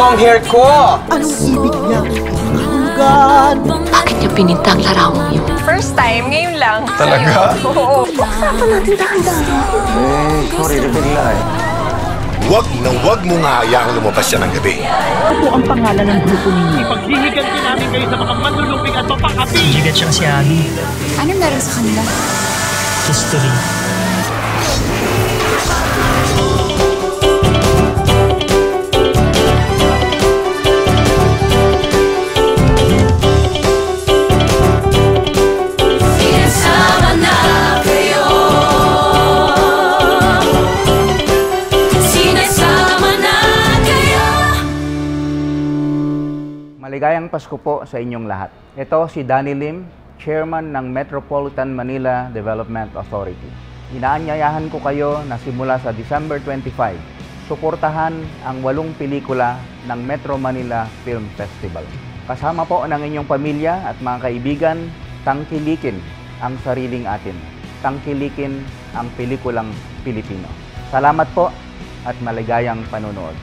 long hair ko! Anong ibig niya? Hanggan! Bakit niyo pininta ang larawang yun? First time, ngayon lang. Talaga? Oo. Sorry, nabigla eh. Huwag mo nga hayaang lumabas siya ng gabi. Ano ang pangalan ng grupo ninyo? Paghihiganti namin kayo sa mga manluluping at mapakapi. Higat siyang si Abby. Ano meron sa kanila? History. Maligayang Pasko po sa inyong lahat. Ito si Danny Lim, Chairman ng Metropolitan Manila Development Authority. Inaanyayahan ko kayo na simula sa December 25, suportahan ang 8 pelikula ng Metro Manila Film Festival. Kasama po ng inyong pamilya at mga kaibigan, tangkilikin ang sariling atin. Tangkilikin ang pelikulang Pilipino. Salamat po at maligayang panonood.